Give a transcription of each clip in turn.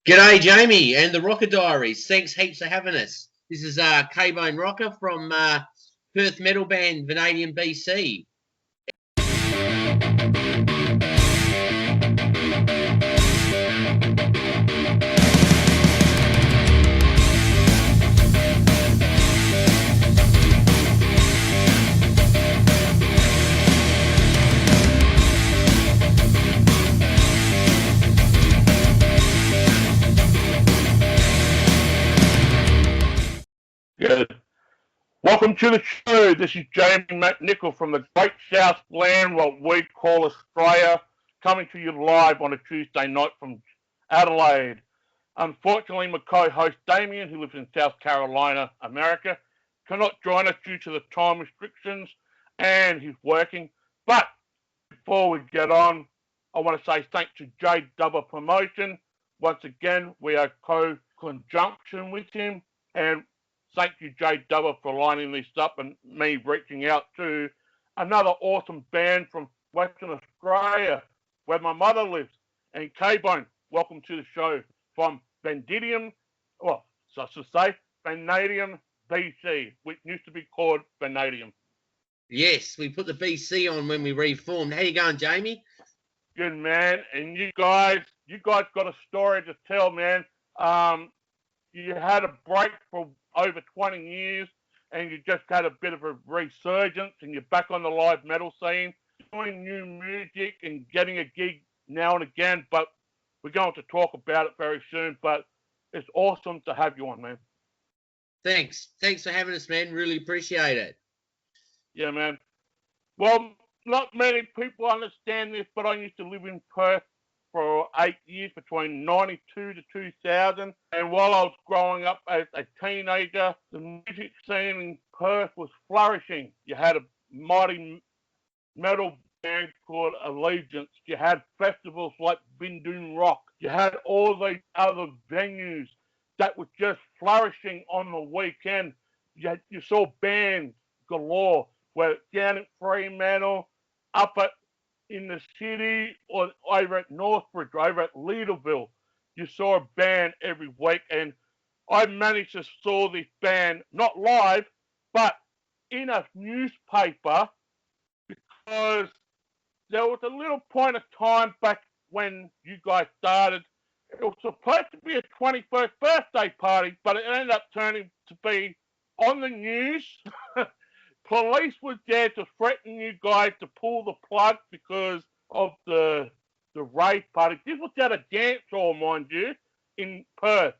G'day, Jamie, and the Rokker Diaries. Thanks heaps for having us. This is K-bone Rokker from Perth metal band Vanadium BC. Good. Welcome to the show. This is Jamie McNichol from the Great South Land, what we call Australia, coming to you live on a Tuesday night from Adelaide. Unfortunately, my co-host Damien, who lives in South Carolina, America, cannot join us due to the time restrictions, and he's working. But before we get on, I want to say thanks to J Double Promotion. Once again, we are co-conjunction with him, and thank you, J Double, for lining this up and me reaching out to another awesome band from Western Australia, where my mother lives. And K-bone, welcome to the show from Vanadium BC, which used to be called Vanadium. Yes, we put the BC on when we reformed. How you going, Jamie? Good, man. And you guys got a story to tell, man. You had a break for over 20 years, and you just had a bit of a resurgence, and you're back on the live metal scene, doing new music and getting a gig now and again, but we're going to talk about it very soon, but it's awesome to have you on, man. Thanks for having us, man. Really appreciate it. Yeah, man. Well, not many people understand this, but I used to live in Perth for 8 years, between 92 to 2000. And while I was growing up as a teenager, the music scene in Perth was flourishing. You had a mighty metal band called Allegiance. You had festivals like Bindoon Rock. You had all these other venues that were just flourishing on the weekend. You saw bands galore, where down at Fremantle, up at in the city, or over at Northbridge, over at Leaderville, you saw a band every week, and I managed to saw this band, not live, but in a newspaper, because there was a little point of time back when you guys started. It was supposed to be a 21st birthday party, but it ended up turning to be on the news. Police was there to threaten you guys to pull the plug because of the rave party. This was at a dance hall, mind you, in Perth,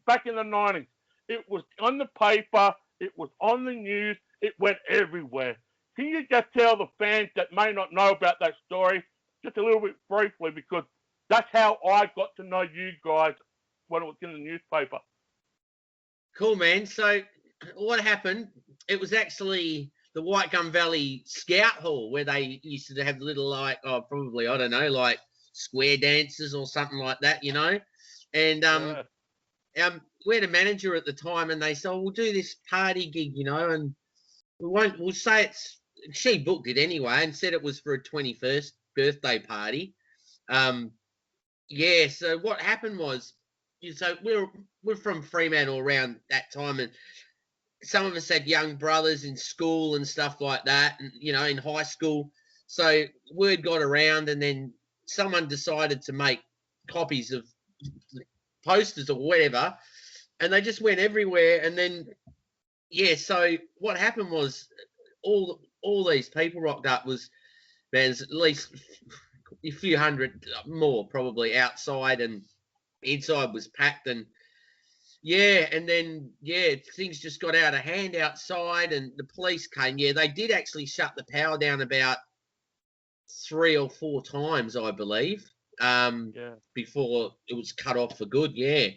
back in the 90s. It was on the paper, it was on the news, it went everywhere. Can you just tell the fans that may not know about that story just a little bit briefly, because that's how I got to know you guys when it was in the newspaper. Cool, man. So what happened, it was actually the White Gum Valley Scout Hall, where they used to have little, like, probably, I don't know, like square dances or something like that, you know. And we had a manager at the time, and they said, we'll do this party gig, you know, and we'll say she booked it anyway and said it was for a 21st birthday party. Yeah, so what happened was, so we're from Fremantle around that time, and some of us had young brothers in school and stuff like that, and, you know, in high school. So word got around, and then someone decided to make copies of posters or whatever, and they just went everywhere. And then, yeah, so what happened was all these people rocked up. Was, man, there's at least a few hundred more probably outside, and inside was packed. And yeah, and then, yeah, things just got out of hand outside, and the police came. Yeah, they did actually shut the power down about 3 or 4 times, I believe, before it was cut off for good, yeah.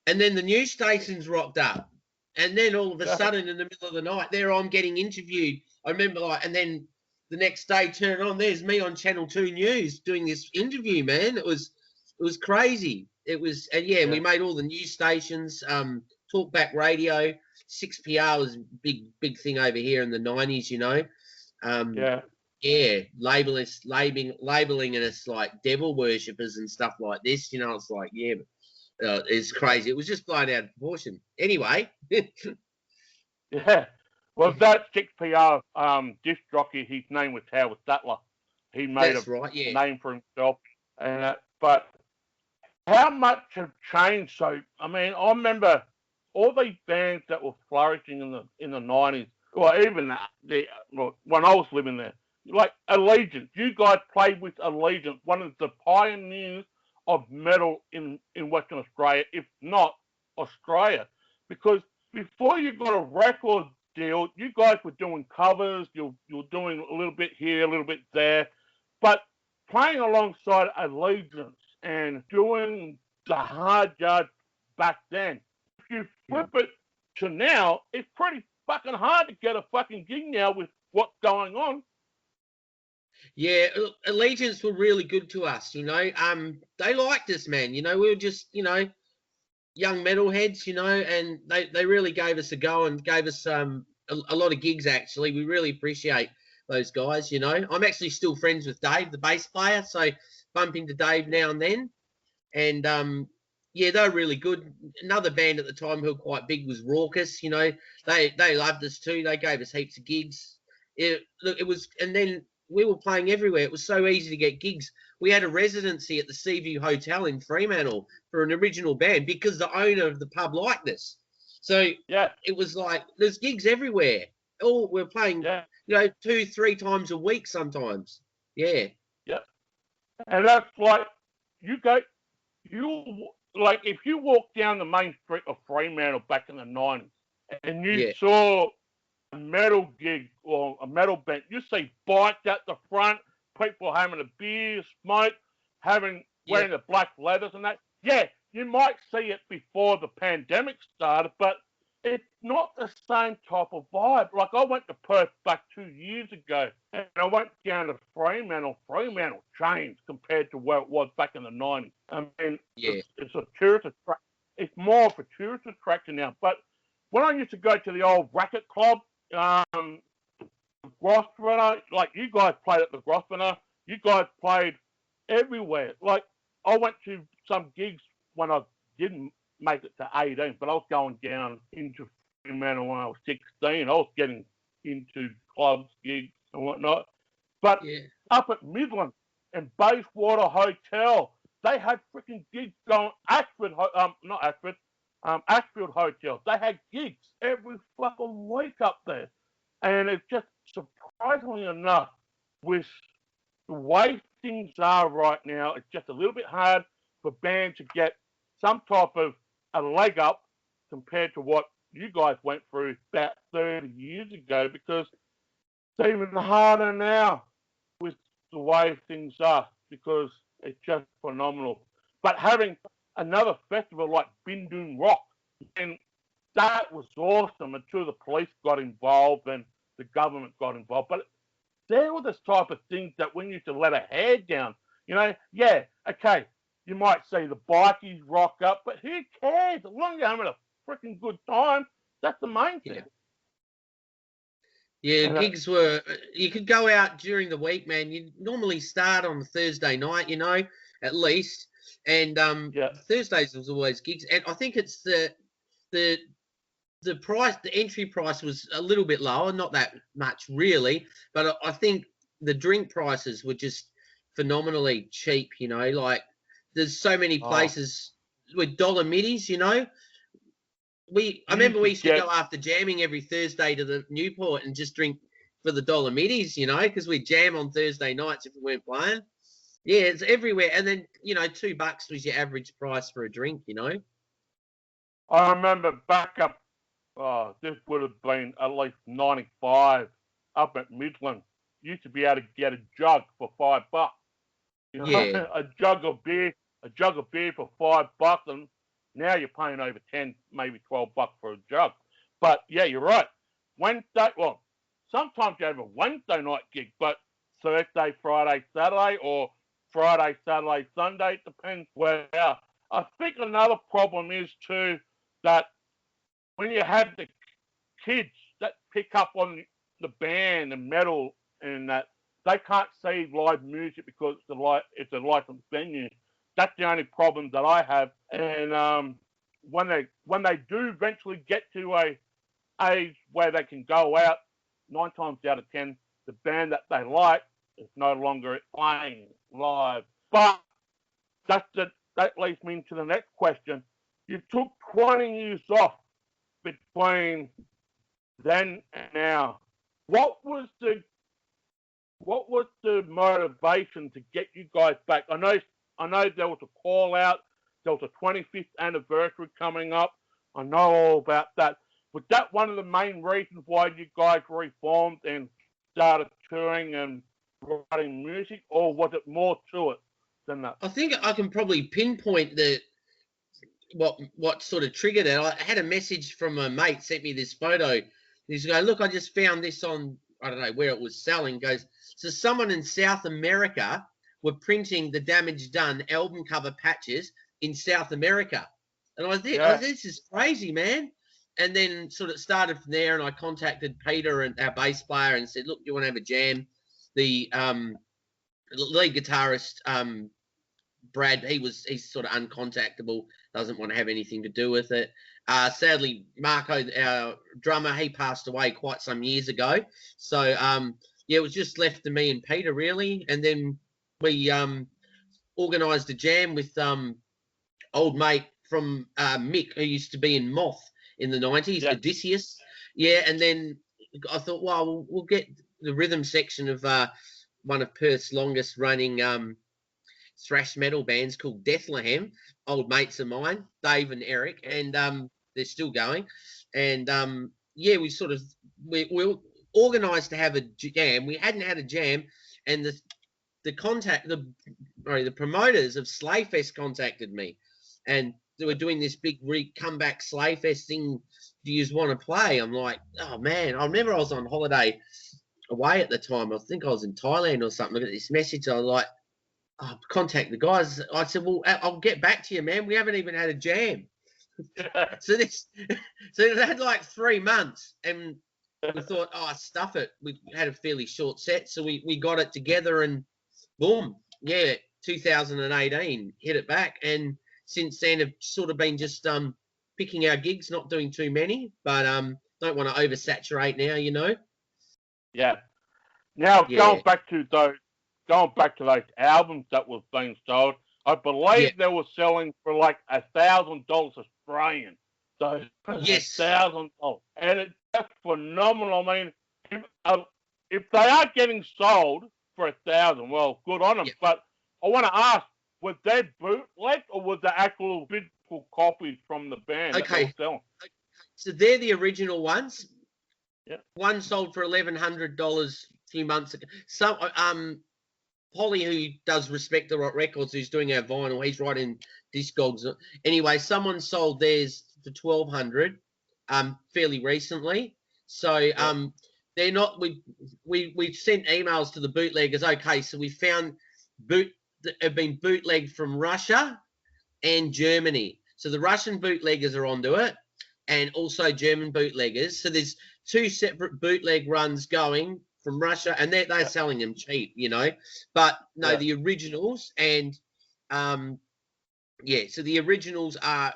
And then the news stations rocked up, and then all of a sudden, in the middle of the night, there I'm getting interviewed. I remember, like, and then the next day, turn on, there's me on Channel 2 News doing this interview, man. It was crazy. It was, and yeah, we made all the news stations, talkback radio. 6PR was a big thing over here in the 90s, you know. Yeah, labeling us like devil worshippers and stuff like this, you know. It's like, yeah, It's crazy. It was just blown out of proportion. Anyway. Yeah. Well, that 6PR disc jockey, his name was Howard Sattler. He made That's a right, yeah. name for himself. And but how much have changed? So, I mean, I remember all these bands that were flourishing in the 90s, or even when I was living there, like Allegiance. You guys played with Allegiance, one of the pioneers of metal in Western Australia, if not Australia, because before you got a record deal, you guys were doing covers. You're doing a little bit here, a little bit there, but playing alongside Allegiance and doing the hard yards back then. If you flip it to now, it's pretty fucking hard to get a fucking gig now with what's going on. Yeah, Allegiance were really good to us, They liked us, man. We were just, young metalheads, and they really gave us a go and gave us a lot of gigs, actually. We really appreciate those guys, I'm actually still friends with Dave, the bass player, so bump into Dave now and then. And yeah, they're really good. Another band at the time who were quite big was Raucous. They loved us too. They gave us heaps of gigs. It was, and then we were playing everywhere. It was so easy to get gigs. We had a residency at the Seaview Hotel in Fremantle for an original band because the owner of the pub liked us. So yeah, it was like there's gigs everywhere. Oh, we're playing, 2-3 times a week sometimes. Yeah. Yeah. And that's like like if you walk down the main street of Fremantle back in the 90s and you saw a metal gig or a metal band, you see bikes at the front, people having a beer, smoke, wearing the black leathers and that. Yeah, you might see it before the pandemic started, but it's not the same type of vibe. Like I went to Perth back 2 years ago and I went down to Fremantle. Fremantle changed compared to where it was back in the 90s. I mean, it's a tourist attraction. It's more of a tourist attraction now. But when I used to go to the old racket club, Grosvenor, like you guys played at the Grosvenor, you guys played everywhere. Like I went to some gigs when I didn't make it to 18, but I was going down into Fremantle when I was 16. I was getting into clubs, gigs, and whatnot. But up at Midland and Bayswater Hotel, they had freaking gigs going. Ashford Hotel. They had gigs every fucking week up there. And it's just surprisingly enough, with the way things are right now, it's just a little bit hard for bands to get some type of a leg up compared to what you guys went through about 30 years ago, because it's even harder now with the way things are, because it's just phenomenal. But having another festival like Bindun Rock, and that was awesome until the police got involved and the government got involved. But there were the type of things that we used to let our hair down. Okay, you might see the bikies rock up, but who cares? As long as you're having a freaking good time, that's the main thing. Yeah, gigs were, you could go out during the week, man. You normally start on Thursday night, at least. And Thursdays was always gigs. And I think it's the price, the entry price was a little bit lower, not that much really, but I think the drink prices were just phenomenally cheap, like there's so many places with dollar middies, I remember we used to go after jamming every Thursday to the Newport and just drink for the dollar middies, because we jam on Thursday nights if we weren't playing. Yeah, it's everywhere. And then, $2 was your average price for a drink, I remember back up, this would have been at least 95 up at Midland. Used to be able to get a jug for $5. A jug of beer for $5, and now you're paying over 10, maybe $12 for a jug. But yeah, you're right. Wednesday, well, sometimes you have a Wednesday night gig, but Thursday, Friday, Saturday, or Friday, Saturday, Sunday, it depends where you are. I think another problem is too that when you have the kids that pick up on the band and metal and that, they can't see live music because it's a licensed venue. That's the only problem that I have And when they do eventually get to a age where they can go out, 9 times out of 10, the band that they like is no longer playing live. But that leads me into the next question. You took 20 years off between then and now. What was the motivation to get you guys back? I know there was a call out. There was a 25th anniversary coming up. I know all about that. Was that one of the main reasons why you guys reformed and started touring and writing music, or was it more to it than that? I think I can probably pinpoint what sort of triggered it. I had a message from a mate, sent me this photo. He's going, look, I just found this on, I don't know where it was selling. Goes, so someone in South America were printing the Damage Done album cover patches in South America. And I was there, this is crazy, man. And then sort of started from there, and I contacted Peter, and our bass player, and said, look, you want to have a jam? The lead guitarist, Brad, he's sort of uncontactable, doesn't want to have anything to do with it. Sadly, Marco, our drummer, he passed away quite some years ago. So, it was just left to me and Peter, really. And then we organised a jam with old mate from Mick, who used to be in Moth in the 90s, Odysseus. Yeah, and then I thought, well, we'll get the rhythm section of one of Perth's longest running thrash metal bands called Deathlehem, old mates of mine, Dave and Eric, and they're still going. And we organised to have a jam. We hadn't had a jam, and the promoters of Slayfest contacted me, and they were doing this big comeback Slayfest thing. Do you want to play? I'm like, oh man! I remember I was on holiday away at the time. I think I was in Thailand or something. Look at this message. I was like, oh, contact the guys. I said, well, I'll get back to you, man. We haven't even had a jam. so it had like 3 months, and we thought, oh, stuff it. We had a fairly short set, so we got it together, and boom, 2018 hit it back, and since then have sort of been just picking our gigs, not doing too many, but don't want to oversaturate now, you know. Yeah. Now going back to those albums that was being sold, I believe they were selling for like $1,000 Australian. So $1,000, and it's just phenomenal. I mean, if they are getting sold for $1,000, well, good on them. Yep. But I want to ask, was they bootleg or was the actual physical copies from the band that they were selling? Okay. So they're the original ones. Yeah. One sold for $1,100 a few months ago. So Polly, who does Respect the Rock Records, who's doing our vinyl, he's writing Discogs. Anyway, someone sold theirs for $1,200 fairly recently. So they're not. We sent emails to the bootleggers. Okay, so we found that have been bootlegged from Russia and Germany. So the Russian bootleggers are onto it, and also German bootleggers. So there's 2 separate bootleg runs going from Russia, and they're selling them cheap, you know. But no, the originals, and so the originals are,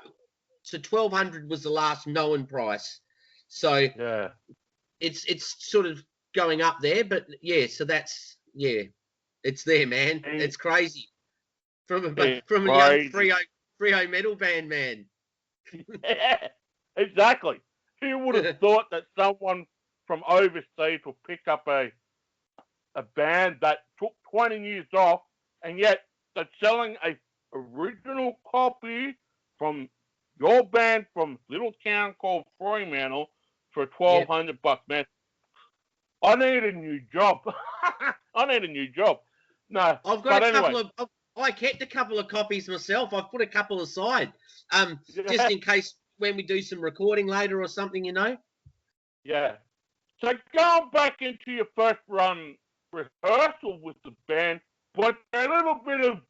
so $1,200 was the last known price. So it's sort of going up there, but so that's it's there, man. It's crazy. From a young Frio metal band, man. Yeah, exactly. Who would have thought that someone from overseas will pick up a band that took 20 years off, and yet they're selling a original copy from your band from little town called Fremantle for $1,200 man. I need a new job. No, I've got I kept a couple of copies myself. I've put a couple aside, just in case when we do some recording later or something, you know. Yeah. So going back into your first run rehearsal with the band, was there a little bit of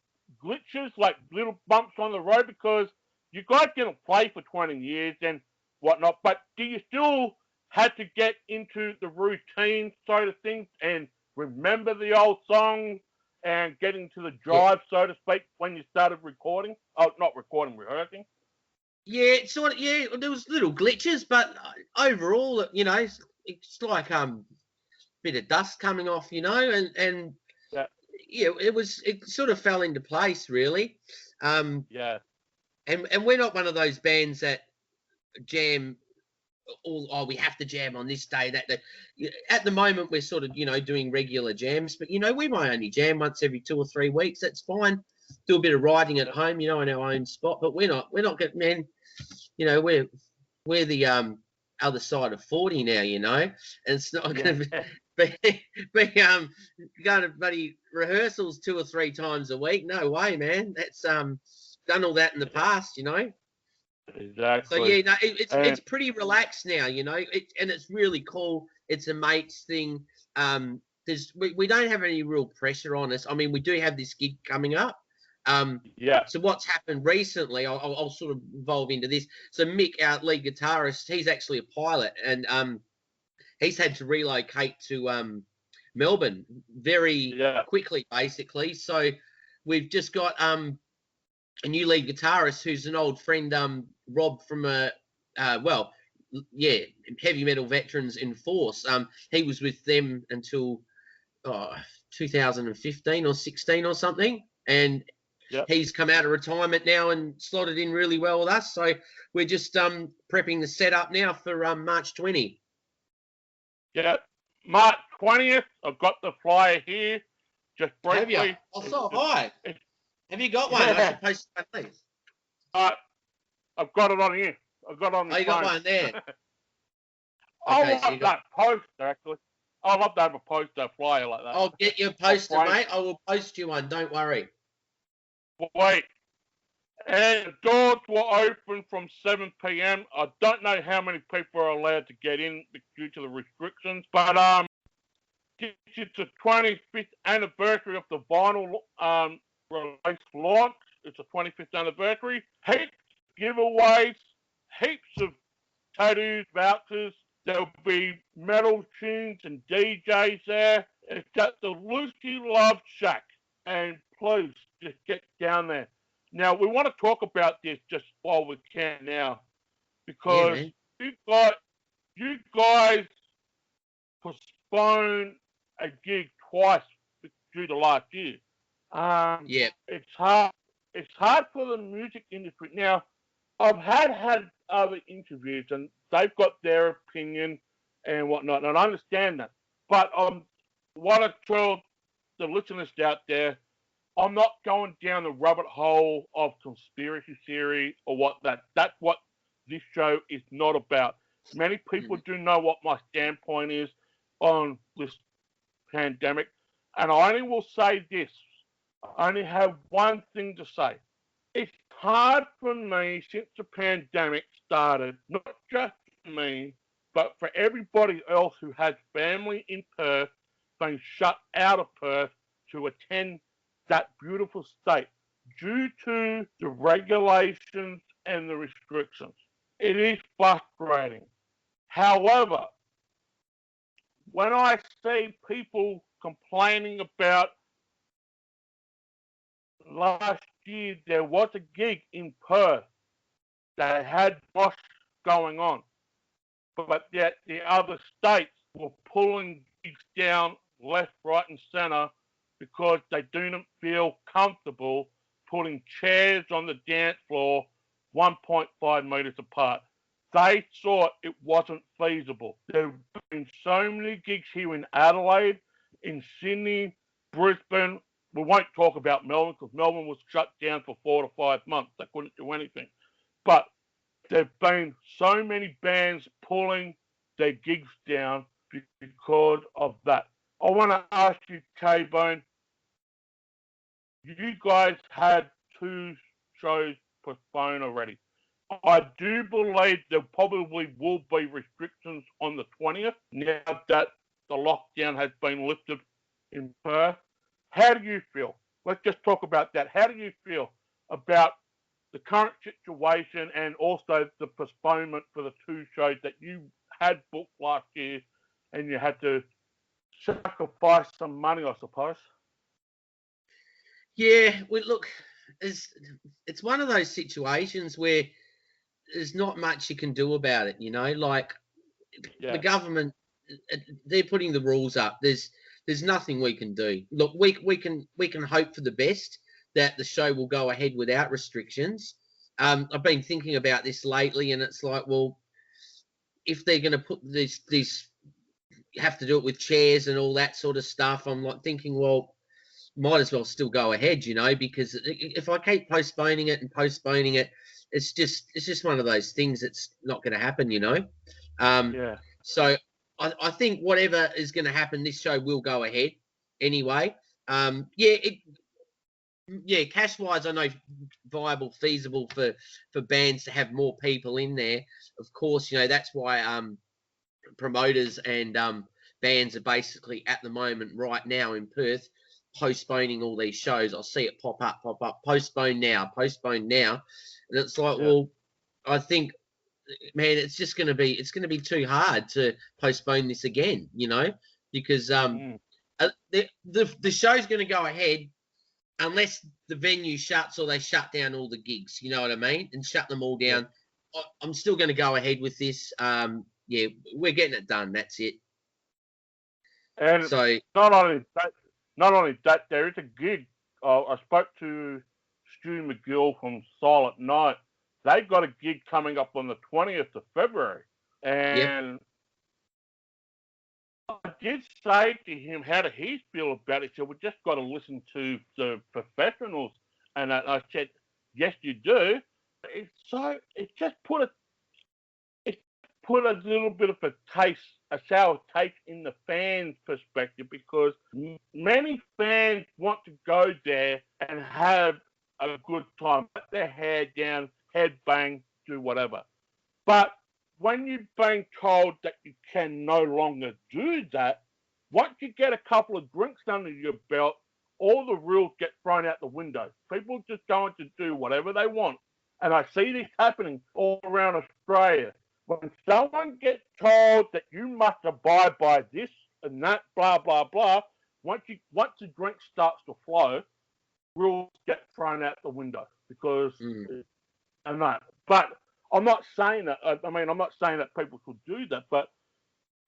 glitches, like little bumps on the road, because you guys didn't play for 20 years and whatnot, but do you still have to get into the routine side of things and remember the old songs and getting to the drive, so to speak, when you started recording? Oh, not recording, rehearsing. Yeah, it's sort of, yeah, there was little glitches, but overall, you know, it's like bit of dust coming off, you know, and Yeah. yeah, it sort of fell into place really. Yeah. And we're not one of those bands that jam we have to jam on this day, that at the moment we're sort of, you know, doing regular jams, but you know, we might only jam once every 2 or 3 weeks. That's fine. Do a bit of writing at home, you know, in our own spot, but we're not getting, man, you know, we're the other side of 40 now, you know, and it's not going to be going to bloody rehearsals 2 or 3 times a week. No way, man. That's done all that in the past, you know. Exactly. So yeah, no, it's pretty relaxed now, you know, and it's really cool. It's a mates thing. We don't have any real pressure on us. I mean, we do have this gig coming up. So what's happened recently, I'll sort of evolve into this. So Mick, our lead guitarist, he's actually a pilot, and he's had to relocate to Melbourne very quickly, basically. So we've just got a new lead guitarist who's an old friend, Rob from heavy metal veterans in Force. He was with them until 2015 or 16 or something, and he's come out of retirement now and slotted in really well with us. So we're just prepping the setup now for March 20. Yeah, March 20th. I've got the flyer here. Just briefly. Have you? Oh, so hi. Have you got one? I should post one, please. I've got it on here. I've got it on the phone. You got one there. I love that poster, actually. I love to have a poster flyer like that. I'll get you a poster, mate. I will post you one. Don't worry. Wait. And the doors were open from 7 p.m. I don't know how many people are allowed to get in due to the restrictions, but it's the 25th anniversary of the vinyl release launch. It's the 25th anniversary. Heaps of giveaways, heaps of tattoos, vouchers. There'll be metal tunes and DJs there. It's at the Lucy Love Shack. And please, just get down there. Now, we want to talk about this just while we can now. Because you guys postponed a gig twice due to last year. It's hard for the music industry. Now, I've had other interviews and they've got their opinion and whatnot, and I understand that. But what I tell the listeners out there, I'm not going down the rabbit hole of conspiracy theory or that's what this show is not about. Many people do know what my standpoint is on this pandemic, and I only will say this. I only have one thing to say. It's hard for me since the pandemic started, not just for me, but for everybody else who has family in Perth, being shut out of Perth to attend that beautiful state due to the regulations and the restrictions. It is frustrating. However, when I see people complaining about last year, there was a gig in Perth that had mosh going on, but yet the other states were pulling gigs down left, right, and centre because they didn't feel comfortable putting chairs on the dance floor 1.5 metres apart. They thought it wasn't feasible. There have been so many gigs here in Adelaide, in Sydney, Brisbane. We won't talk about Melbourne because Melbourne was shut down for 4 to 5 months. They couldn't do anything. But there have been so many bands pulling their gigs down because of that. I want to ask you, K-bone, you guys had 2 shows postponed already. I do believe there probably will be restrictions on the 20th now that the lockdown has been lifted in Perth. How do you feel? Let's just talk about that. How do you feel about the current situation and also the postponement for the 2 shows that you had booked last year and you had to sacrifice some money, I suppose? Yeah, we look, it's one of those situations where there's not much you can do about it. Like the Yeah, government, they're putting the rules up. There's nothing we can do. Look, we can hope for the best that the show will go ahead without restrictions. I've been thinking about this lately, and it's like, well, if they're going to put these have to do it with chairs and all that sort of stuff, I'm like thinking, well, might as well still go ahead, because if I keep postponing it and postponing it, it's just one of those things that's not going to happen. Um, yeah. so I think whatever is going to happen, this show will go ahead anyway. Yeah, cash wise, I know viable, feasible for bands to have more people in there. Of course, that's why promoters and bands are basically at the moment right now in Perth postponing all these shows. I'll see it pop up, postpone now, and it's like, Yeah. well, I think, man, it's gonna be too hard to postpone this again, because Mm. the show's gonna go ahead unless the venue shuts or they shut down all the gigs. You know what I mean? And shut them all Yeah. down. I'm still going to go ahead with this. Yeah, we're getting it done. That's it. And So not only that, not only that, there is a gig. I spoke to Stu McGill from Silent Night. They've got a gig coming up on the 20th of February, yep, and I did say to him, how did he feel about it? He said, we just got to listen to the professionals. And I said, yes, you do. It just put a little bit of a sour taste in the fans' perspective, because many fans want to go there and have a good time, put their hair down, head bang, do whatever. But when you're being told that you can no longer do that, once you get a couple of drinks under your belt, all the rules get thrown out the window. People just going to do whatever they want. And I see this happening all around Australia. When someone gets told that you must abide by this and that, blah, blah, blah, once the drink starts to flow, rules get thrown out the window, because mm, and that. But I'm not saying that. I mean, I'm not saying that people should do that, but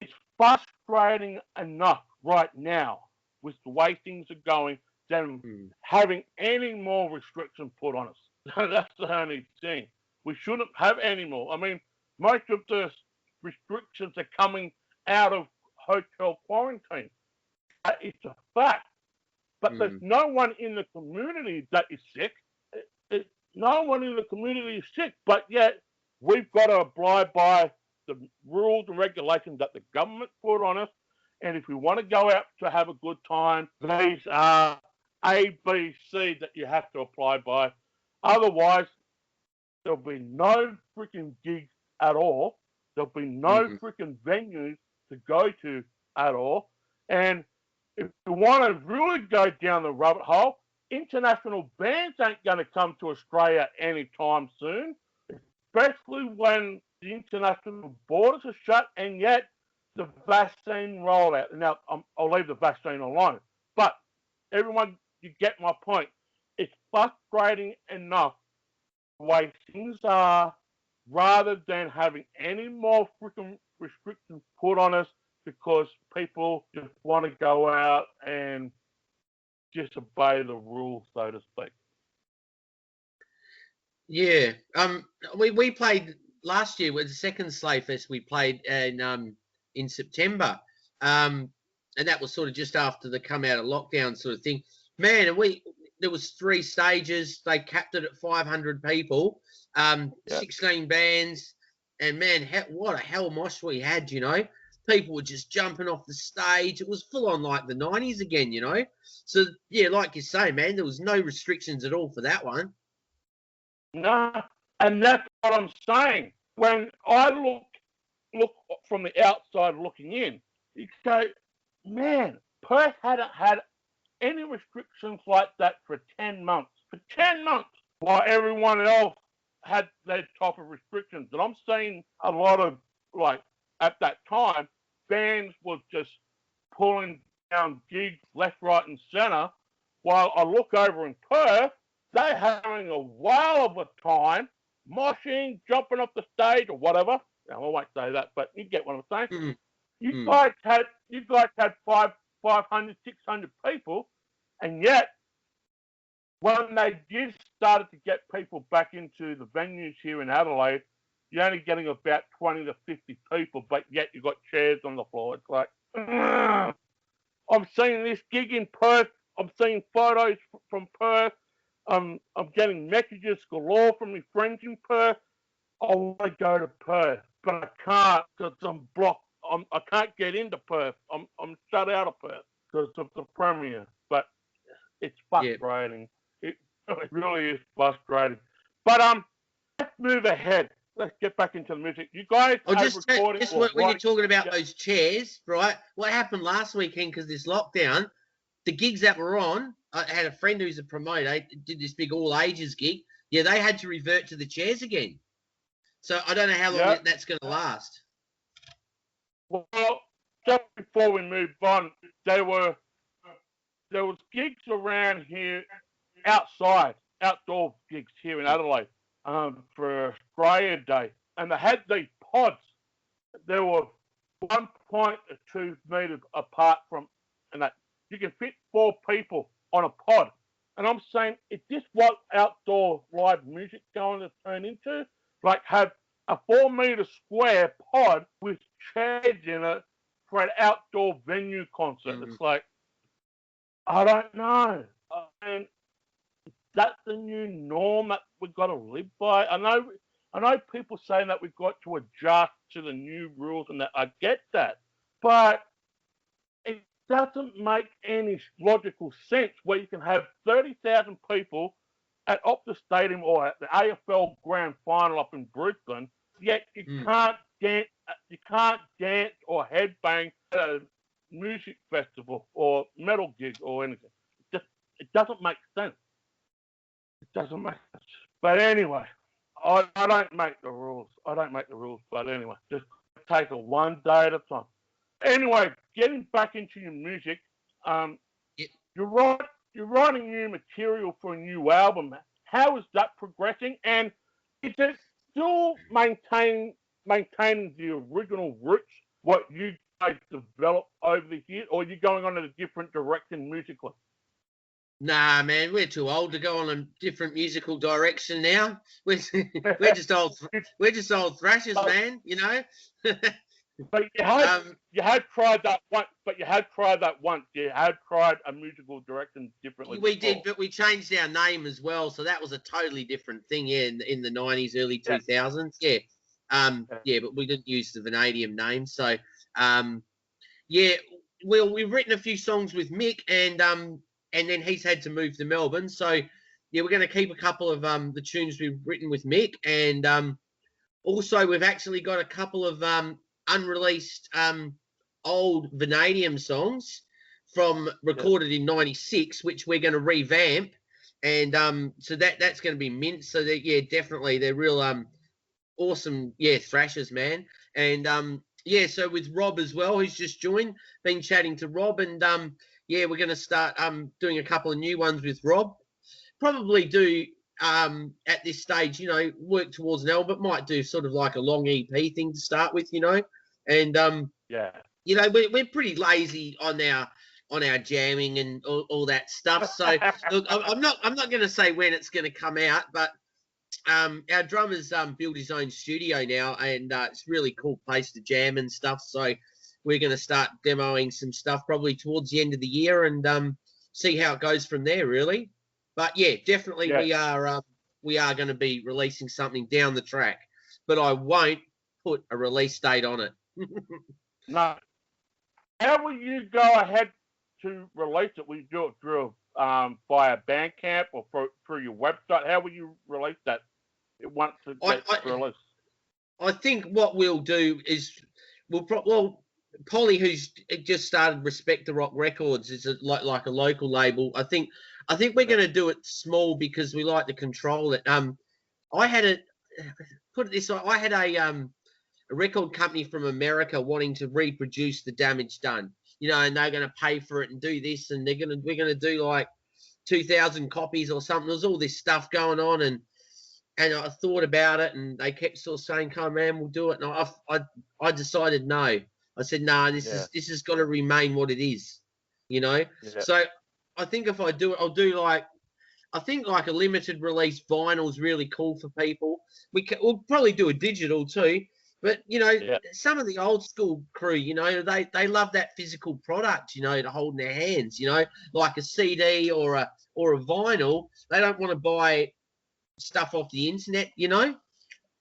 it's frustrating enough right now with the way things are going than mm. having any more restrictions put on us. That's the only thing. We shouldn't have any more. I mean, most of the restrictions are coming out of hotel quarantine. It's a fact. But there's Mm. no one in the community that is sick. No one in the community is sick, but yet we've got to abide by the rules and regulations that the government put on us. And if we want to go out to have a good time, these are A, B, C that you have to apply by. Otherwise, there'll be no freaking gigs at all. There'll be no Mm. freaking venues to go to at all. And if you want to really go down the rabbit hole, international bands ain't going to come to Australia anytime soon, especially when the international borders are shut, and yet the vaccine rollout. Now, I'll leave the vaccine alone, but everyone, you get my point. It's frustrating enough the way things are, rather than having any more freaking restrictions put on us because people just want to go out and disobey the rules, so to speak. Yeah. We played last year with the second Slave Fest. We played in September. And that was sort of just after the come out of lockdown sort of thing. Man, and there was 3 stages. They capped it at 500 people, Yeah. 16 bands, and man, what a hell mosh we had. People were just jumping off the stage. It was full on like the 90s again. So yeah, like you say, man, there was no restrictions at all for that one. No, and that's what I'm saying. When I look from the outside looking in, you go, man, Perth hadn't had any restrictions like that for 10 months. For 10 months, while everyone else had their type of restrictions. And I'm seeing a lot of, like, at that time, bands were just pulling down gigs left, right, and centre While I look over in Perth, they're having a whale of a time, moshing, jumping off the stage or whatever. Now, I won't say that, but you get what I'm saying. Mm. You guys had 500, 600 people, and yet when they just started to get people back into the venues here in Adelaide, you're only getting about 20 to 50 people, but yet you've got chairs on the floor. It's like, ugh. I'm seeing this gig in Perth. I'm seeing photos from Perth. I'm getting messages galore from my friends in Perth. I want to go to Perth, but I can't because I'm blocked. I can't get into Perth. I'm shut out of Perth because of the premiere. But it's frustrating. It really is frustrating. But let's move ahead. Let's get back into the music. You guys when you're talking about those chairs, right? What happened last weekend because this lockdown, the gigs that were on, I had a friend who's a promoter, did this big all ages gig. Yeah, they had to revert to the chairs again. So I don't know how long that's going to last. Well, just before we move on, there was gigs around here outdoor gigs here in Adelaide for Australia Day, and they had these pods. They were 1.2 meters apart from, and that you can fit 4 people on a pod. And I'm saying, is this what outdoor live music going to turn into? Like have a 4 meter square pod with chairs in it for an outdoor venue concert. It's like, I don't know. And that's the new norm that we've got to live by. I know people saying that we've got to adjust to the new rules and that. I get that. But it doesn't make any logical sense where you can have 30,000 people at Optus Stadium or at the AFL Grand Final up in Brisbane, yet you can't dance or headbang at a music festival or metal gig or anything. It doesn't make sense. It doesn't make sense. But anyway, I don't make the rules. But anyway, just take it one day at a time. Anyway, getting back into your music, you're writing new material for a new album. How is that progressing? And is it still maintaining the original roots, what you guys developed over the years, or are you going on in a different direction musically? Nah, man, we're too old to go on a different musical direction now. We're just old thrashers, man. You know. But you had tried that once. You had tried a musical direction differently. We did, but we changed our name as well, so that was a totally different thing. Yeah, in the 90s, early 2000s. Yeah. But we didn't use the Vanadium name. So, we've written a few songs with Mick, and then he's had to move to Melbourne. So, yeah, we're going to keep a couple of the tunes we've written with Mick, and also we've actually got a couple of unreleased old Vanadium songs from recorded in '96, which we're going to revamp, and so that's going to be mint. So that definitely they're real awesome thrashers, man. And so with Rob as well, who's just joined, been chatting to Rob, and we're going to start doing a couple of new ones with Rob. Probably do at this stage, work towards an album, but might do sort of like a long EP thing to start with, and we're pretty lazy on our jamming and all that stuff. So look, I'm not going to say when it's going to come out, but our drummer's built his own studio now, and it's a really cool place to jam and stuff. So we're going to start demoing some stuff probably towards the end of the year, and see how it goes from there, really. But definitely we are going to be releasing something down the track, but I won't put a release date on it. No. How will you go ahead to release it? Will you do it through via Bandcamp or through your website? How will you release that once it gets released? I think what we'll do is Polly, who's just started Respect the Rock Records, is like a local label. I think we're going to do it small because we like to control it. I had a record company from America wanting to reproduce the damage done, and they're going to pay for it and do this, and we're going to do like 2,000 copies or something. There's all this stuff going on, and I thought about it, and they kept sort of saying, "Come on, man, we'll do it." And I decided no. I said, "No, this has got to remain what it is," you know. Yeah. So I think if I do it, I'll do like a limited release vinyl is really cool for people. We'll probably do a digital too, but you know, some of the old school crew, you know, they love that physical product, you know, to hold in their hands, you know, like a CD or a vinyl. They don't want to buy stuff off the internet, you know.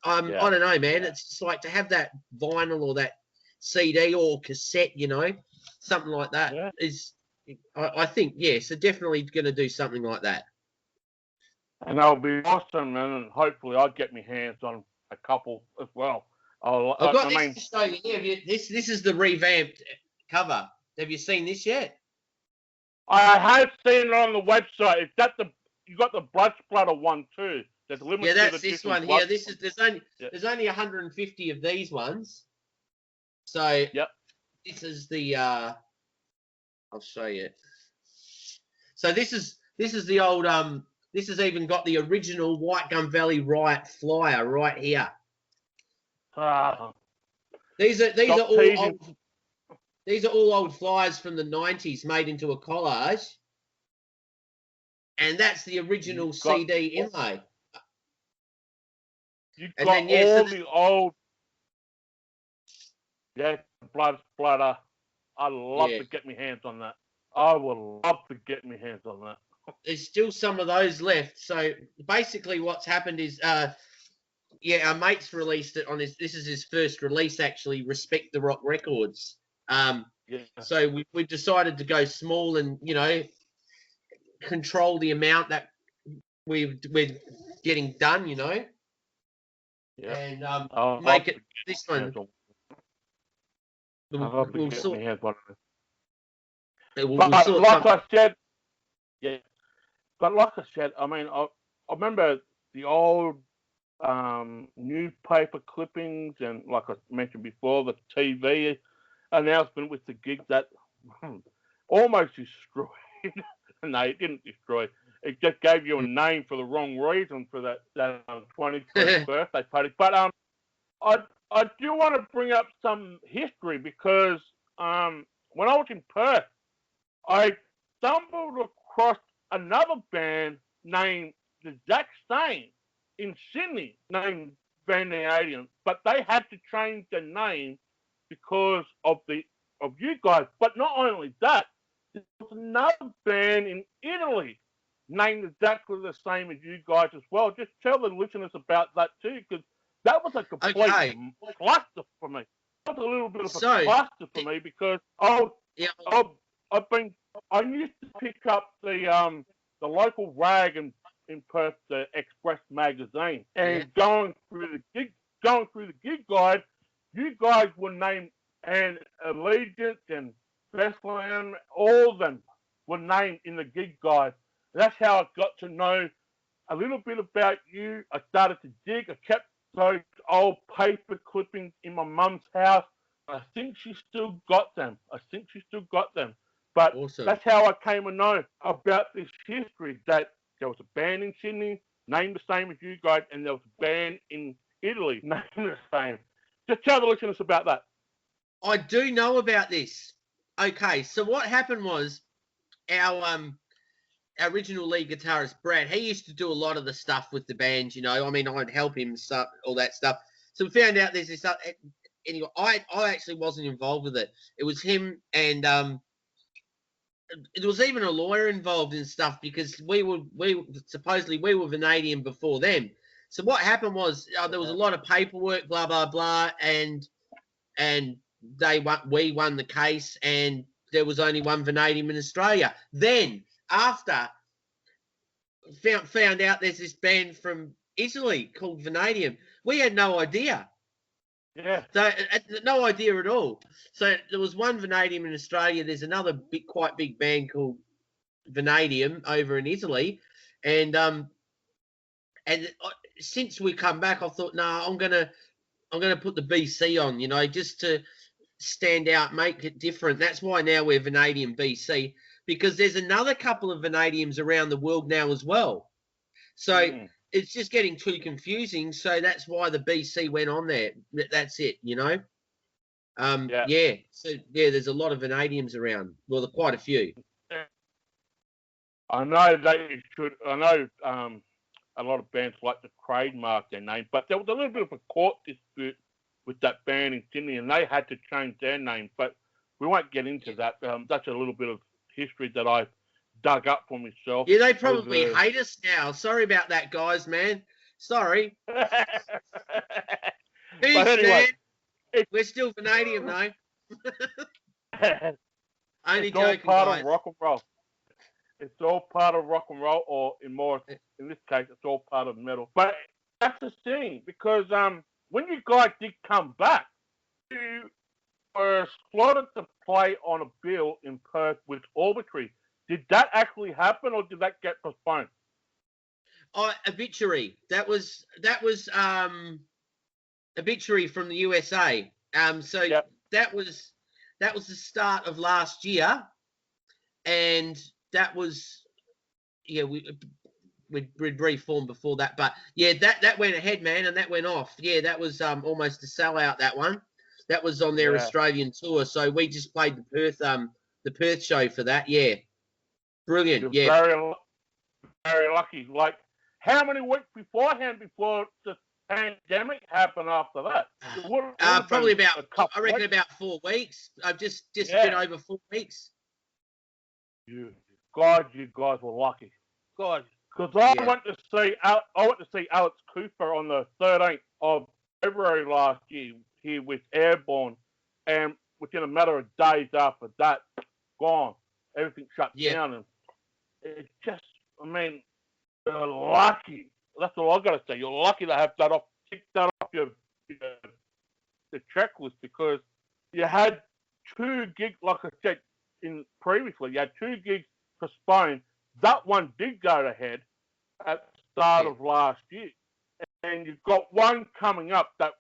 I don't know, man. It's just like to have that vinyl or that CD or cassette, you know, something like that is. I think so definitely going to do something like that. And that'll be awesome, and hopefully I'll get my hands on a couple as well. I've got this to show you. This is the revamped cover. Have you seen this yet? I have seen it on the website. Is that you got the blood splatter one too? That's limited. Yeah, that's this one here. There's only 150 of these ones. So this is the I'll show you. So this is the old this has even got the original White Gum Valley Riot flyer right here. These are all old flyers from the 90s made into a collage. And that's the original CD inlay. You've got all the old blood splatter. I'd love to get my hands on that. I would love to get my hands on that. There's still some of those left. So basically what's happened is, our mate's released it on this is his first release, actually, Respect the Rock Records. So we decided to go small and, you know, control the amount that we're getting done, you know. And make it this one. We'll sort my hands on it. But like I said, I mean, I remember the old newspaper clippings, and like I mentioned before, the TV announcement with the gig that almost destroyed. No, it didn't destroy. It just gave you a name for the wrong reason for that 23rd birthday party. But I do want to bring up some history because when I was in Perth, I stumbled across another band named the Zack Stain in Sydney, named Vanadium, but they had to change their name because of you guys. But not only that, there was another band in Italy named exactly the same as you guys as well. Just tell the listeners about that too, because that was a complete cluster for me. That was a little bit of a cluster for me because I used to pick up the local rag in Perth, the Express magazine, and going through the gig guide, you guys were named, and Allegiance and Bethlehem, all of them were named in the gig guide. That's how I got to know a little bit about you. I started to dig. I kept those old paper clippings in my mum's house. I think she still got them. But that's how I came to know about this history, that there was a band in Sydney named the same as you guys, and there was a band in Italy named the same. Just tell the listeners about that. I do know about this. Okay, so what happened was our original lead guitarist, Brad, he used to do a lot of the stuff with the band, you know. I mean, I'd help him, all that stuff. So we found out there's this... Anyway, I actually wasn't involved with it. It was him, and there was even a lawyer involved in stuff because we were Vanadium before them. So what happened was there was a lot of paperwork, blah blah blah, and we won the case, and there was only one Vanadium in Australia. Then after found out there's this band from Italy called Vanadium. We had no idea. Yeah. So no idea at all. So there was one Vanadium in Australia. There's another quite big band called Vanadium over in Italy, and since we come back, I thought, I'm gonna put the BC on, you know, just to stand out, make it different. That's why now we're Vanadium BC. because there's another couple of vanadiums around the world now as well. So it's just getting too confusing. So that's why the BC went on there. That's it, you know. Yeah. So yeah, there's a lot of vanadiums around. Well, there's quite a few. I know they should. I know a lot of bands like to trademark their name, but there was a little bit of a court dispute with that band in Sydney, and they had to change their name. But we won't get into that. That's a little bit of history that I've dug up for myself. Yeah, they probably hate us now. Sorry about that, guys, man. Sorry. Peace, anyway, man. We're still vanadium, though. Only it's joking, all part guys. of rock and roll. It's all part of rock and roll, or in this case, it's all part of metal. But that's the thing, because when you guys did come back, you were slotted to play on a bill in Perth with Obituary. Did that actually happen, or did that get postponed? Obituary. That was Obituary from the USA. So yep. that was the start of last year, and that was we'd reformed before that, but yeah, that went ahead, man, and that went off. Yeah, that was almost a sellout. That one, that was on their Australian tour. So we just played the Perth show for that. Yeah, brilliant. You're very lucky. Like, how many weeks beforehand before the pandemic happened after that? Probably about, I reckon, about 4 weeks. Just a bit over 4 weeks. You guys were lucky. God, because I went to see Alex Cooper on the 13th of February last year here with Airborne, and within a matter of days after that, gone. Everything shut down, and it's just, I mean, you're lucky. That's all I got to say. You're lucky to have tick that off your the checklist, because you had 2 gigs, like I said previously, you had 2 gigs postponed. That one did go ahead at the start of last year, and you've got one coming up that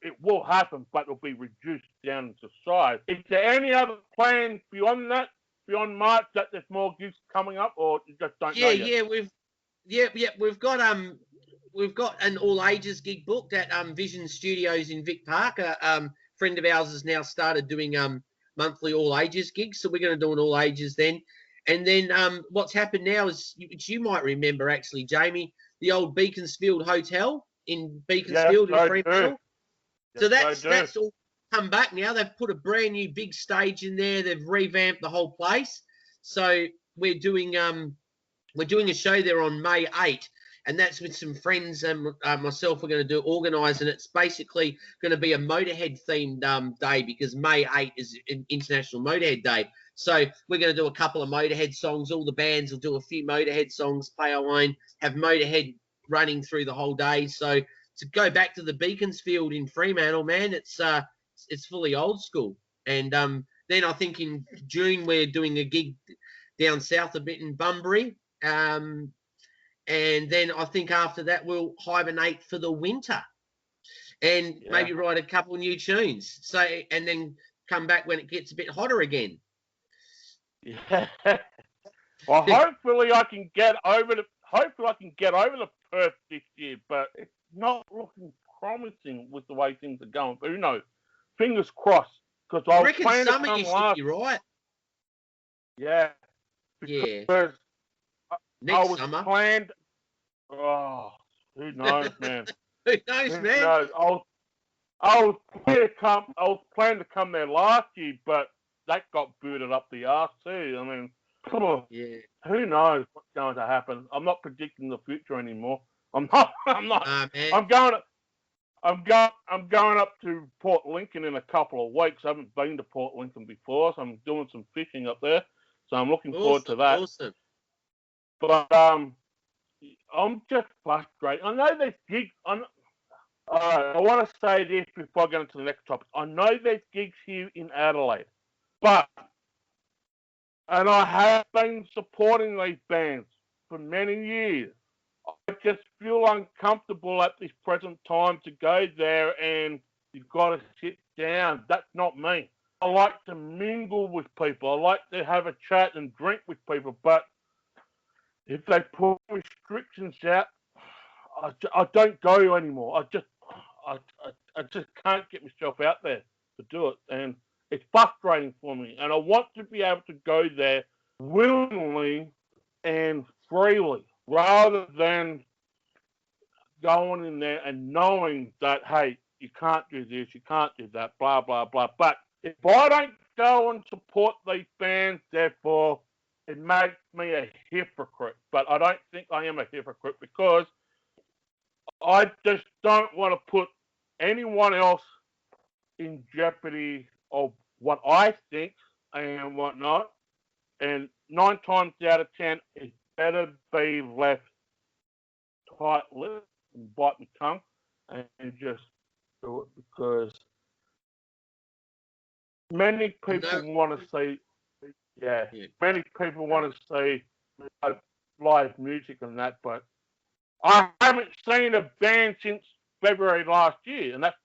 it will happen, but it'll be reduced down into size. Is there any other plans beyond that, beyond March, that there's more gigs coming up, or you just don't know yet? We've got an all ages gig booked at Vision Studios in Vic Park. A friend of ours has now started doing monthly all ages gigs, so we're going to do an all ages then. And then what's happened now is, which you might remember actually, Jamie, the old Beaconsfield Hotel in Beaconsfield in Fremantle. So that's all come back now. They've put a brand new big stage in there. They've revamped the whole place. So we're doing a show there on May 8th, and that's with some friends and myself. We're going to organise, and it's basically going to be a Motorhead themed day, because May 8th is International Motorhead Day. So we're going to do a couple of Motorhead songs. All the bands will do a few Motorhead songs, play our own, have Motorhead running through the whole day. So to go back to the Beaconsfield in Fremantle, man, it's fully old school. And then I think in June we're doing a gig down south a bit in Bunbury. And then I think after that we'll hibernate for the winter and maybe write a couple of new tunes. So, and then come back when it gets a bit hotter again. Yeah. Well, hopefully I can get over the Perth this year, but it's not looking promising with the way things are going. But who knows? Fingers crossed. Because I reckon summer used to be right. Yeah. Because next summer. Planned. Oh, who knows, man? Who knows, man? I was planning to come there last year, but that got booted up the arse too. I mean, who knows what's going to happen? I'm not predicting the future anymore. I'm not. I'm going up to Port Lincoln in a couple of weeks. I haven't been to Port Lincoln before, so I'm doing some fishing up there. So I'm looking forward to that. Awesome. But I'm just frustrated. I know there's gigs. I want to say this before I go into the next topic. I know there's gigs here in Adelaide, and I have been supporting these bands for many years. I just feel uncomfortable at this present time to go there, and you've got to sit down. That's not me. I like to mingle with people. I like to have a chat and drink with people. But if they put restrictions out, I don't go anymore. I just can't get myself out there to do it, and it's frustrating for me. And I want to be able to go there willingly and freely, rather than going in there and knowing that, hey, you can't do this, you can't do that, blah blah blah. But if I don't go and support these bands, therefore it makes me a hypocrite. But I don't think I am a hypocrite, because I just don't want to put anyone else in jeopardy of what I think and whatnot. And 9 times out of 10, it better be left tight-lipped and bite my tongue and just do it, because many people want to see, many people want to see live music and that, but I haven't seen a band since February last year, and that's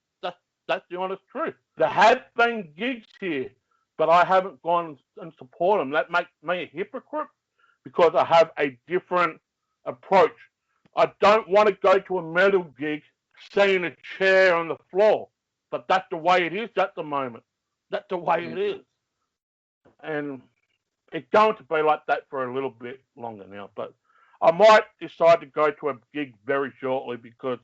the honest truth. There have been gigs here, but I haven't gone and support them. That makes me a hypocrite, because I have a different approach. I don't want to go to a metal gig seeing a chair on the floor, but that's the way it is at the moment. That's the way it is. And it's going to be like that for a little bit longer now, but I might decide to go to a gig very shortly, because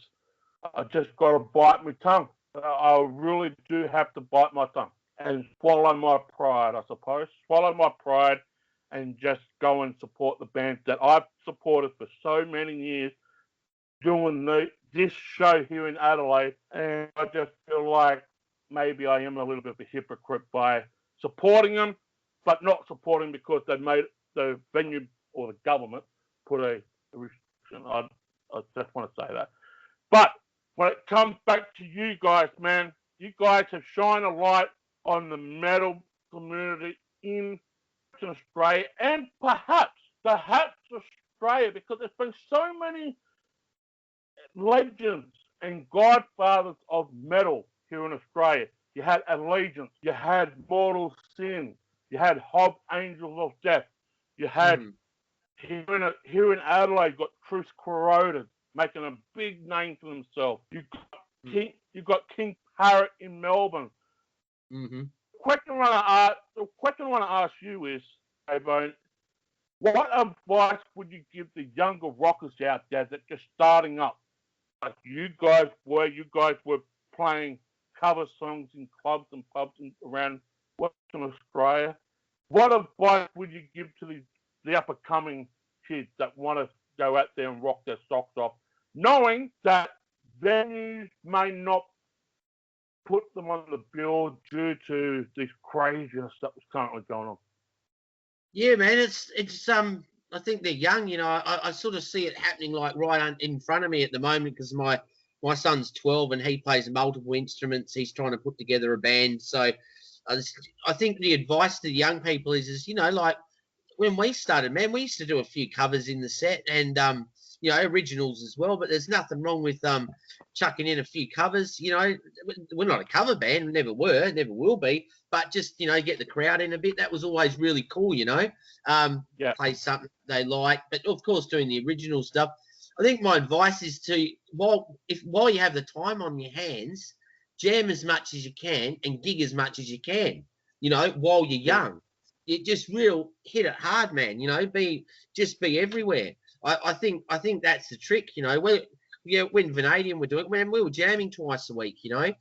I just got to bite my tongue. I really do have to bite my tongue and swallow my pride, I suppose. Swallow my pride and just go and support the bands that I've supported for so many years, doing this show here in Adelaide. And I just feel like maybe I am a little bit of a hypocrite by supporting them, but not supporting because they made the venue or the government put a restriction. I just want to say that. But when it comes back to you guys, man, you guys have shined a light on the metal community in Australia, and perhaps Australia, because there's been so many legends and godfathers of metal here in Australia. You had Allegiance, you had Mortal Sin, you had Hob Angels of Death, you had here in Adelaide, got Truth Corroded, making a big name for themselves. You got King Parrot in Melbourne. The question I want to ask you is, K-bone, what advice would you give the younger rockers out there that are just starting up, like you guys were? You guys were playing cover songs in clubs and pubs around Western Australia. What advice would you give to the up-and-coming kids that want to go out there and rock their socks off, knowing that venues may not put them on the bill due to this craziness that was currently going on? Yeah, man, it's I think they're young, you know. I sort of see it happening like right in front of me at the moment, because my son's 12 and he plays multiple instruments. He's trying to put together a band. So I think the advice to the young people is, you know, like when we started, man, we used to do a few covers in the set, and you know, originals as well. But there's nothing wrong with chucking in a few covers. You know, we're not a cover band, we never were, never will be. But just, you know, get the crowd in a bit. That was always really cool, you know. Play something they like, but of course doing the original stuff. I think my advice is to, while you have the time on your hands, jam as much as you can and gig as much as you can, you know, while you're young. You just hit it hard, man, you know, be everywhere. I think that's the trick, you know. When Vanadium were doing it, man, we were jamming twice a week, you know.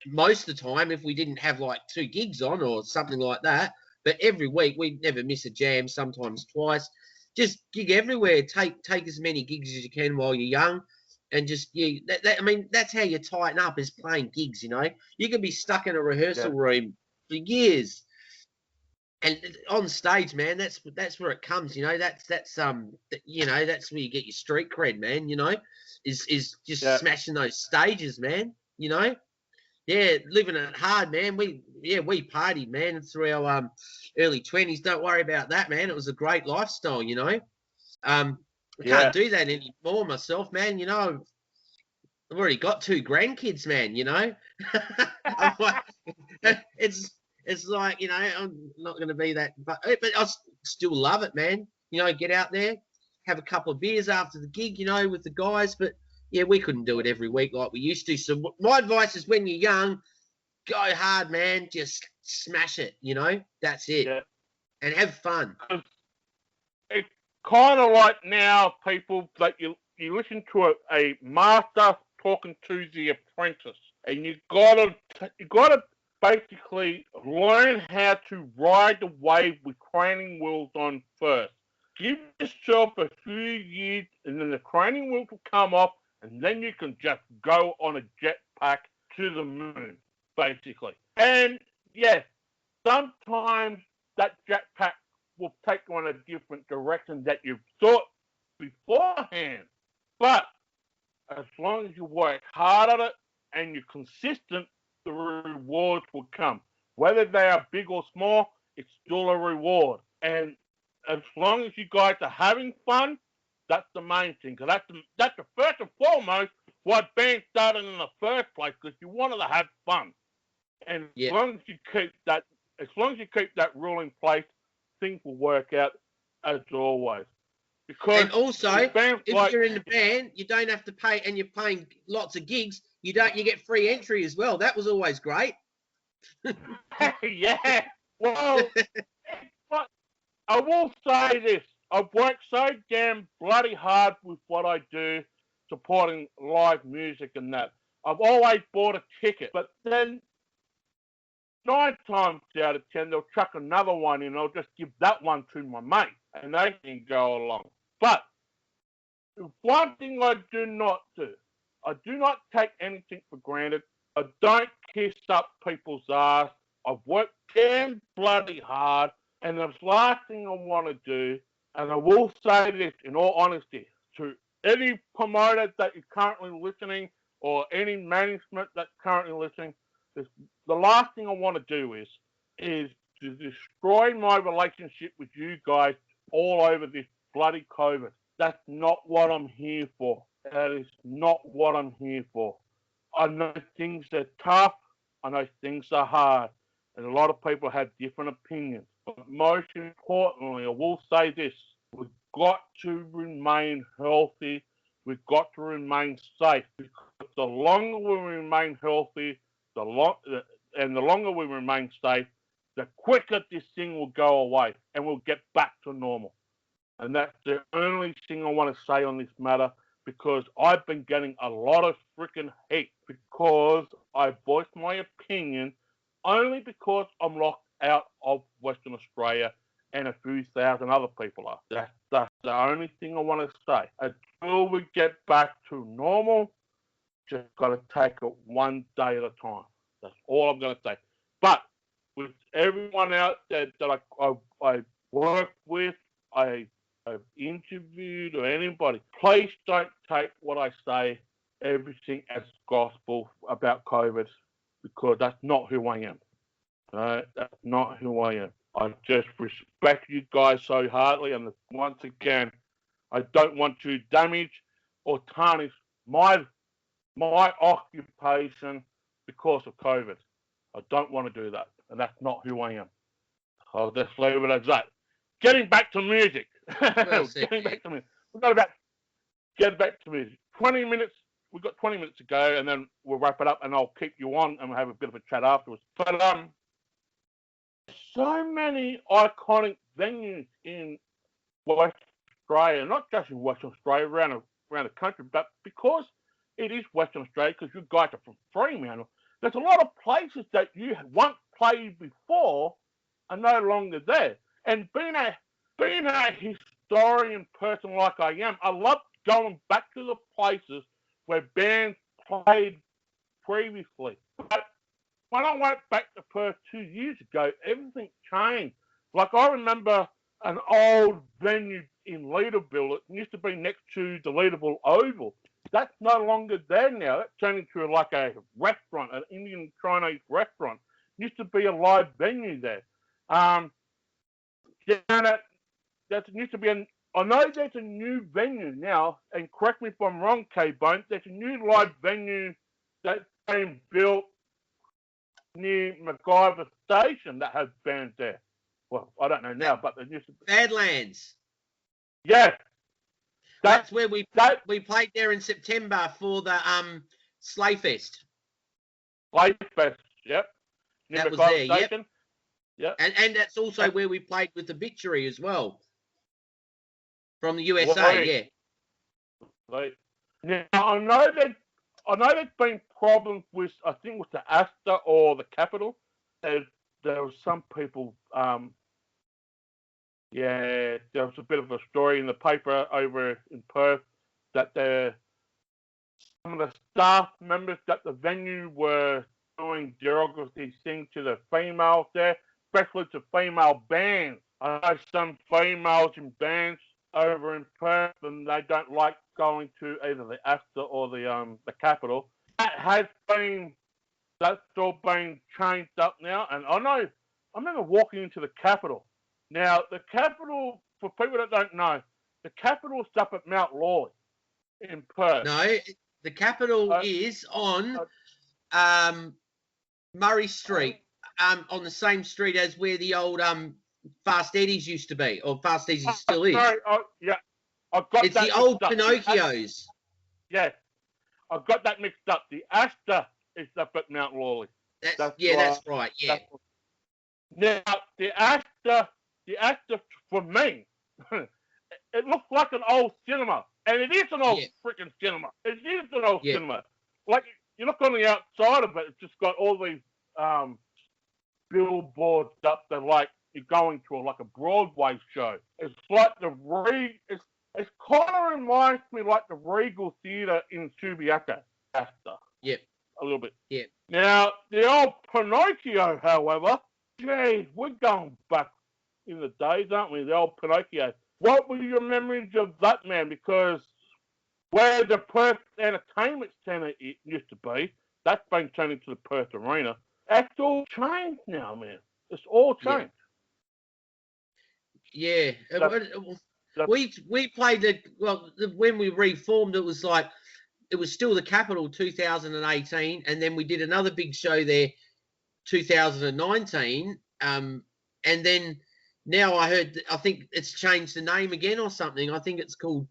Most of the time, if we didn't have like 2 gigs on or something like that, but every week we'd never miss a jam, sometimes twice. Just gig everywhere. Take as many gigs as you can while you're young, and just I mean, that's how you tighten up, is playing gigs. You know, you can be stuck in a rehearsal room for years, and on stage, man, that's where it comes. You know, that's you know, that's where you get your street cred, man. You know, is just smashing those stages, man. You know. Yeah, living it hard, man. We partied, man, through our early 20s. Don't worry about that, man. It was a great lifestyle, you know. I can't do that anymore myself, man. You know, I've already got 2 grandkids, man, you know. it's like, you know, I'm not going to be that, but still love it, man. You know, get out there, have a couple of beers after the gig, you know, with the guys. But yeah, we couldn't do it every week like we used to. So my advice is, when you're young, go hard, man. Just smash it, you know. That's it, Yeah. and have fun. It's kind of like now, people, that you listen to a master talking to the apprentice, and you gotta basically learn how to ride the wave with training wheels on first. Give yourself a few years, and then the training wheels will come off, and then you can just go on a jetpack to the moon, basically. And yes, sometimes that jetpack will take you in a different direction that you thought beforehand. But as long as you work hard at it and you're consistent, the rewards will come. Whether they are big or small, it's still a reward. And as long as you guys are having fun, that's the main thing. Because that's the first and foremost what band started in the first place, because you wanted to have fun. And as long as you keep that rule in place, things will work out as always. Because and also, if you're in the band, you don't have to pay, and you're playing lots of gigs. You get free entry as well. That was always great. Yeah. Well, I will say this: I've worked so damn bloody hard with what I do, supporting live music and that. I've always bought a ticket, but then 9 times out of 10, they'll chuck another one in. I'll just give that one to my mate, and they can go along. But one thing I do not do, I do not take anything for granted. I don't kiss up people's ass. I've worked damn bloody hard, and the last thing I want to do, and I will say this in all honesty, to any promoter that is currently listening, or any management that's currently listening, the last thing I want to do is to destroy my relationship with you guys all over this bloody COVID. That's not what I'm here for. That is not what I'm here for. I know things are tough. I know things are hard. And a lot of people have different opinions. But most importantly, I will say this. We've got to remain healthy. We've got to remain safe. Because the longer we remain healthy, the longer we remain safe, the quicker this thing will go away and we'll get back to normal. And that's the only thing I want to say on this matter, because I've been getting a lot of freaking hate because I voiced my opinion only because I'm locked out of Western Australia and a few thousand other people are. That's the only thing I want to say. Until we get back to normal, just got to take it one day at a time. That's all I'm going to say. But with everyone out there that I work with, I've interviewed, or anybody, please don't take what I say, everything as gospel about COVID, because that's not who I am. That's not who I am. I just respect you guys so heartily, and once again, I don't want to damage or tarnish my occupation because of COVID. I don't want to do that, and that's not who I am. I'll just leave it as that. Getting back to music. Getting back to music. We've got about get back to music. 20 minutes. We've got 20 minutes to go, and then we'll wrap it up, and I'll keep you on, and we'll have a bit of a chat afterwards. But so many iconic venues in Western Australia, not just in Western Australia, around the country, but because it is Western Australia, because you guys are from Fremantle, there's a lot of places that you once played before are no longer there. And being a historian person like I am, I love going back to the places where bands played previously. But when I went back to Perth 2 years ago, everything changed. Like, I remember an old venue in Leederville. It used to be next to the Leederville Oval. That's no longer there now. That's turned into like a restaurant, an Indian Chinese restaurant. It used to be a live venue there. That used to be I know there's a new venue now, and correct me if I'm wrong, K-bone, there's a new live venue that's being built near MacGyver Station that has bands there. Well, I don't know now, but there used to be. Badlands. Yeah. That's where we played there in September for the Slayfest. Slayfest, yep. Near That was MacGyver there, Station. Yep. And that's also where we played with the Victory as well. From the USA, yeah. Right. Now I know there's been problems with, I think, with the Astor or the Capitol. There were some people, there was a bit of a story in the paper over in Perth that some of the staff members at the venue were doing derogatory things to the females there, especially to female bands. I know some females in bands over in Perth, and they don't like going to either the Astor or the Capitol. That's all been changed up now, and I remember walking into the Capitol. Now, the Capitol, for people that don't know, the Capitol's up at Mount Lawley in Perth. No, the Capitol is on Murray Street, on the same street as where the old Fast Eddie's used to be, or Fast Eddie's still is. Sorry, yeah, I've got it's that the old up. Pinocchios. Yes, I've got that mixed up. The Astor is up at Mount Lawley. That's right. Yeah. Now the Astor for me, it looks like an old cinema, and it is an old freaking cinema. It is an old cinema. Like you look on the outside of it, it's just got all these billboards up there, like you're going to a Broadway show. It's like it kind of reminds me like the Regal Theatre in Subiaco, Astor. Yep. A little bit. Yeah. Now, the old Pinocchio, however, gee, we're going back in the days, aren't we? The old Pinocchio. What were your memories of that, man? Because where the Perth Entertainment Centre used to be, that's been turned into the Perth Arena. That's all changed now, man. It's all changed. Yeah. We played when we reformed, it was still the Capitol 2018, and then we did another big show there 2019, and then now I think it's changed the name again or something. I think it's called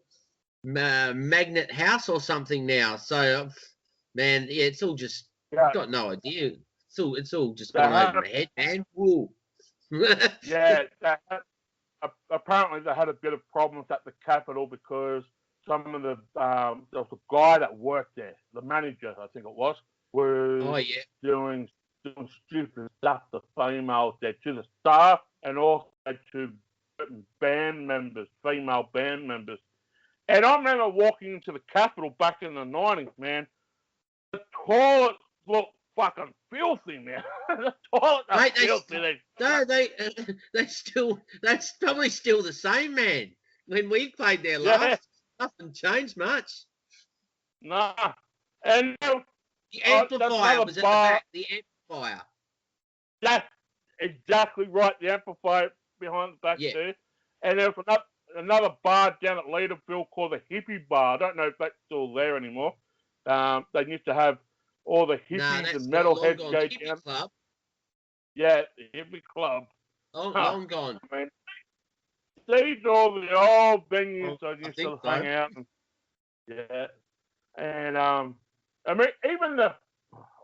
Magnet House or something now. So, man, it's all just I've got no idea. It's all just gone over my head, man. Whoa. Apparently they had a bit of problems at the Capitol because some of the there was a guy that worked there, the manager I think it was doing stupid stuff to females there, to the staff and also to band members, female band members. And I remember walking into the Capitol back in the 90s, man. The toilets look fucking filthy, man. The toilets are filthy. That's probably still the same, man. When we played there last, nothing changed much. Nah. And the amplifier was at the back. The amplifier. That's exactly right. The amplifier behind the back too. And there was another bar down at Leaderville called the Hippie Bar. I don't know if that's still there anymore. They used to have all the hippies and metalheads go down. Club. Yeah, the Hippie Club. Oh, long gone. Man. These are all the old venues I used to hang out in. Yeah. And I mean, even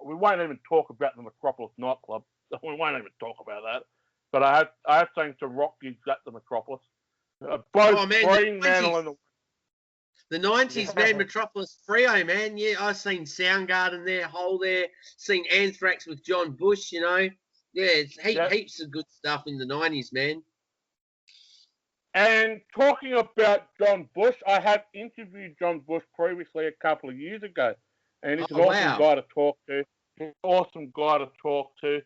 we won't even talk about the Metropolis nightclub. We won't even talk about that. But I have seen some rock gigs at the Metropolis. Both Green Mantle and the 90s, man, Metropolis Frio, man. Yeah, I've seen Soundgarden there, Hole there, seen Anthrax with John Bush, you know. Yeah, it's heaps of good stuff in the 90s, man. And talking about John Bush, I have interviewed John Bush previously a couple of years ago. And he's an awesome guy to talk to. He's an awesome guy to talk to.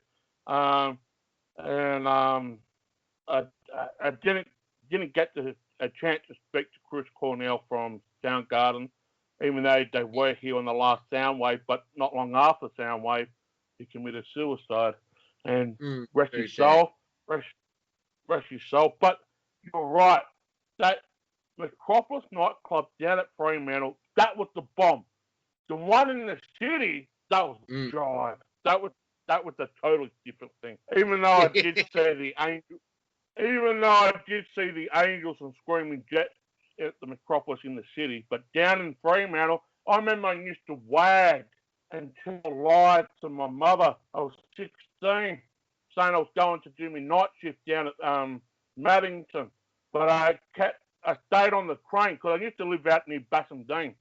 I didn't get a chance to speak to Chris Cornell from Soundgarden, even though they were here on the last Soundwave, but not long after Soundwave, he committed suicide. And rest his soul. Rest his soul. But you're right. That Metropolis nightclub down at Fremantle, that was the bomb. The one in the city, that was jive. That was that was a totally different thing. Even though I did see the Angels and Screaming Jets at the Metropolis in the city, but down in Fremantle, I remember I used to wag and tell lies to my mother. I was 16, saying I was going to do my night shift down at Maddington, but I stayed on the train because I used to live out near Bassendean,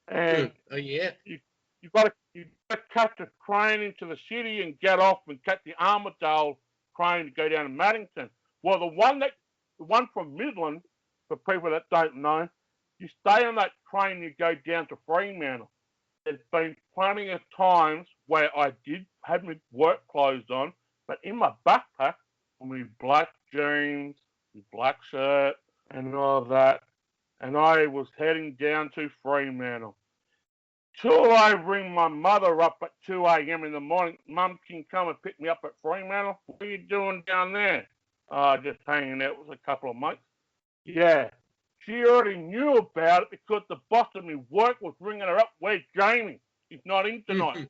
and oh yeah, you got to catch a train into the city and get off and catch the Armadale train to go down to Maddington. Well, the one from Midland, for people that don't know, you stay on that train and you go down to Fremantle. There's been plenty of times where I did have my work clothes on, but in my backpack, with black jeans, my black shirt, and all that, and I was heading down to Fremantle. Till I ring my mother up at 2 a.m. in the morning. Mum, can you come and pick me up at Fremantle? What are you doing down there? Just hanging out with a couple of mates. Yeah. She already knew about it because the boss of my work was ringing her up. Where's Jamie? He's not in tonight.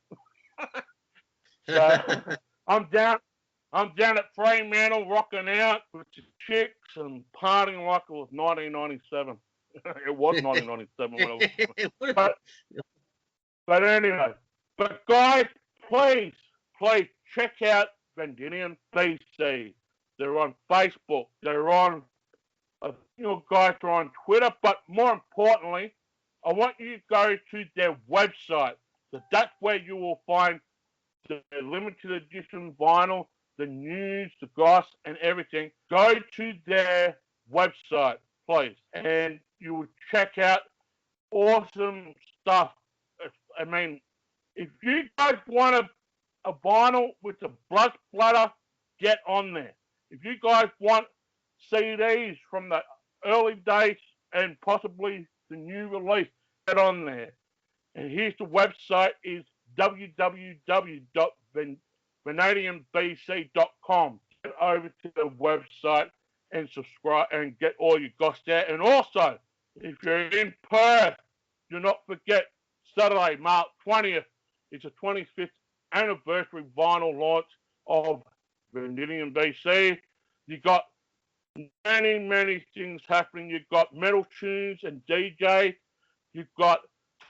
So I'm down at Fremantle rocking out with the chicks and partying like it was 1997. It was 1997 when I was. But anyway, guys, please check out Vanadium BC. They're on Facebook. They're on, guys are on Twitter. But more importantly, I want you to go to their website. So that's where you will find the limited edition vinyl, the news, the goss, and everything. Go to their website, please, and you will check out awesome stuff. I mean, if you guys want a vinyl with a blood splatter, get on there. If you guys want CDs from the early days and possibly the new release, get on there. And here's the website is www.vanadiumbc.com. Get over to the website and subscribe and get all your goss there. And also, if you're in Perth, do not forget Saturday, March 20th, is the 25th anniversary vinyl launch of Vanadium BC. You got many things happening. You've got metal tunes and DJ. You've got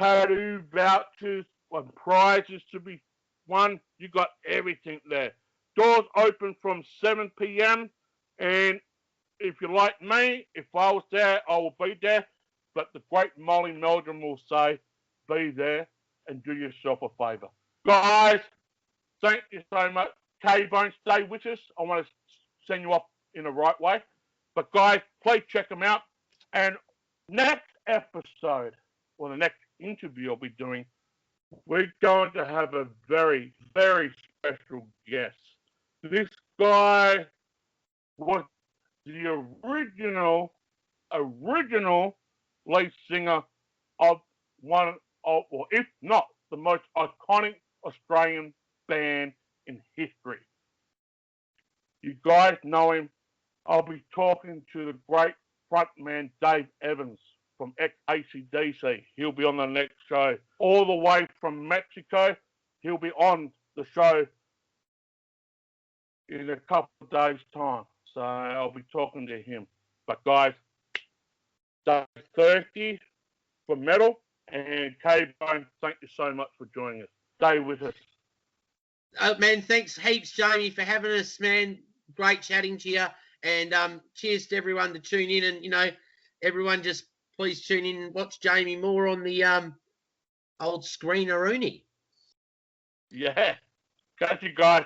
tattoo vouchers and prizes to be won. You've got everything there. Doors open from 7 p.m. And if you're like me, if I was there, I will be there. But the great Molly Meldrum will say, be there and do yourself a favour. Guys, thank you so much. K-bone, stay with us. I want to send you off in the right way. But guys, please check them out. And next episode, or the next interview I'll be doing, we're going to have a very special guest. This guy was the original lead singer of one of, or if not, the most iconic Australian band in history. You guys know him. I'll be talking to the great frontman Dave Evans from ex-AC/DC. He'll be on the next show. All the way from Mexico, he'll be on the show in a couple of days' time. So I'll be talking to him. But guys, stay thirsty for metal. And K-bone, thank you so much for joining us. Stay with us. Oh, man, thanks heaps, Jamie, for having us, man. Great chatting to you. And cheers to everyone to tune in. And, everyone just please tune in and watch Jamie more on the old screen-a-rooney. Yeah. Catch you guys.